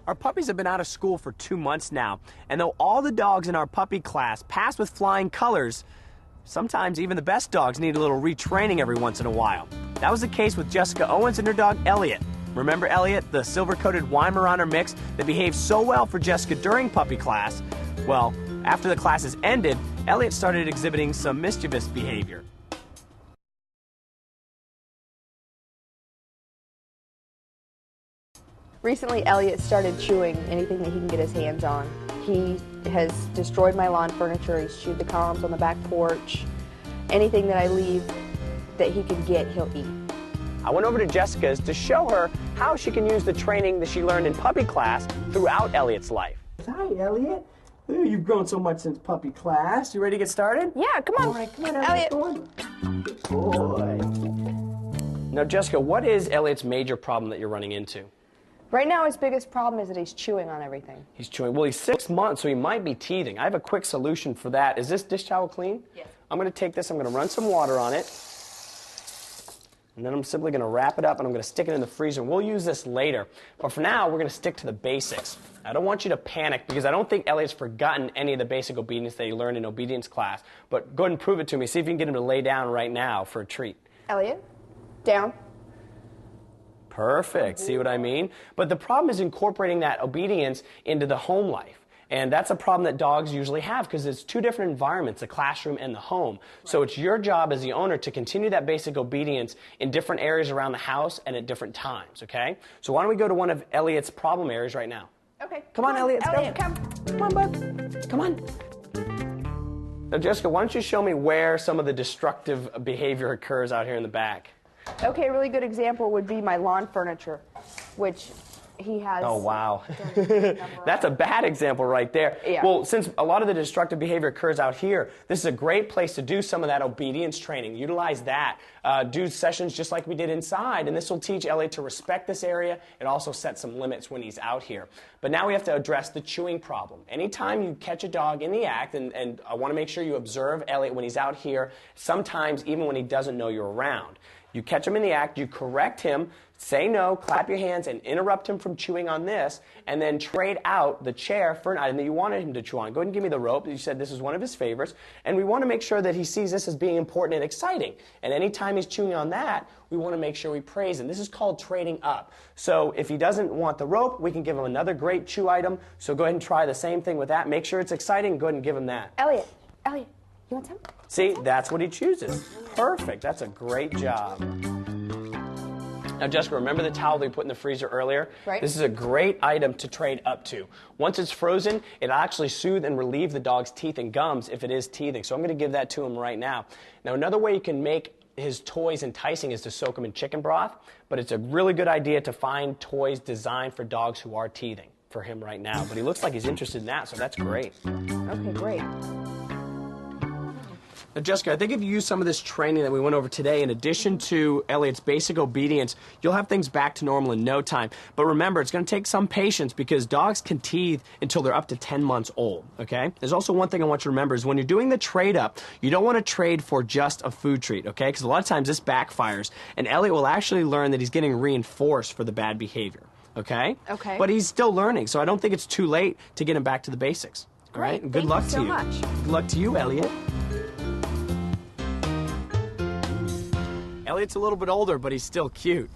Our puppies have been out of school for 2 months now, and though all the dogs in our puppy class pass with flying colors, sometimes even the best dogs need a little retraining every once in a while. That was the case with Jessica Owens and her dog Elliot. Remember Elliot, the silver-coated Weimaraner mix that behaved so well for Jessica during puppy class? Well, after the classes ended, Elliot started exhibiting some mischievous behavior. Recently, Elliot started chewing anything that he can get his hands on. He has destroyed my lawn furniture. He's chewed the columns on the back porch. Anything that I leave that he can get, he'll eat. I went over to Jessica's to show her how she can use the training that she learned in puppy class throughout Elliot's life. Hi, Elliot. Ooh, you've grown so much since puppy class. You ready to get started? Yeah, come on. All right, come on, Elliot. Good boy. Now, Jessica, what is Elliot's major problem that you're running into? Right now, his biggest problem is that he's chewing on everything. He's chewing. Well, he's 6 months, so he might be teething. I have a quick solution for that. Is this dish towel clean? Yes. I'm going to take this, I'm going to run some water on it, and then I'm simply going to wrap it up and I'm going to stick it in the freezer. We'll use this later, but for now, we're going to stick to the basics. I don't want you to panic because I don't think Elliot's forgotten any of the basic obedience that he learned in obedience class, but go ahead and prove it to me. See if you can get him to lay down right now for a treat. Elliot, down. Perfect. See what I mean? But the problem is incorporating that obedience into the home life. And that's a problem that dogs usually have because it's two different environments, the classroom and the home. So it's your job as the owner to continue that basic obedience in different areas around the house and at different times, okay? So why don't we go to one of Elliot's problem areas right now? Okay. Come on, Elliot. Elliot, come. Come on, bud. Come on. Now, Jessica, why don't you show me where some of the destructive behavior occurs out here in the back? Okay, a really good example would be my lawn furniture, which he has. Oh, wow. That's a bad example right there. Yeah. Well, since a lot of the destructive behavior occurs out here, this is a great place to do some of that obedience training. Utilize that. Do sessions just like we did inside, and this will teach Elliot to respect this area and also set some limits when he's out here. But now we have to address the chewing problem. Anytime you catch a dog in the act, and I want to make sure you observe Elliot when he's out here, sometimes even when he doesn't know you're around. You catch him in the act, you correct him, say no, clap your hands, and interrupt him from chewing on this, and then trade out the chair for an item that you wanted him to chew on. Go ahead and give me the rope. You said this is one of his favorites, and we want to make sure that he sees this as being important and exciting. And anytime he's chewing on that, we want to make sure we praise him. This is called trading up. So if he doesn't want the rope, we can give him another great chew item. So go ahead and try the same thing with that. Make sure it's exciting. Go ahead and give him that. Elliot, you want some? See, that's what he chooses. Perfect. That's a great job. Now, Jessica, remember the towel we put in the freezer earlier? Right. This is a great item to trade up to. Once it's frozen, it'll actually soothe and relieve the dog's teeth and gums if it is teething. So I'm going to give that to him right now. Now, another way you can make his toys enticing is to soak them in chicken broth, but it's a really good idea to find toys designed for dogs who are teething for him right now. But he looks like he's interested in that, so that's great. Okay, great. Now, Jessica, I think if you use some of this training that we went over today, in addition to Elliot's basic obedience, you'll have things back to normal in no time. But remember, it's going to take some patience because dogs can teeth until they're up to 10 months old, okay? There's also one thing I want you to remember is when you're doing the trade-up, you don't want to trade for just a food treat, okay? Because a lot of times this backfires, and Elliot will actually learn that he's getting reinforced for the bad behavior, okay? Okay. But he's still learning, so I don't think it's too late to get him back to the basics, all right? And good luck to you. Thank you so much. Good luck to you, Elliot. Elliot's a little bit older, but he's still cute.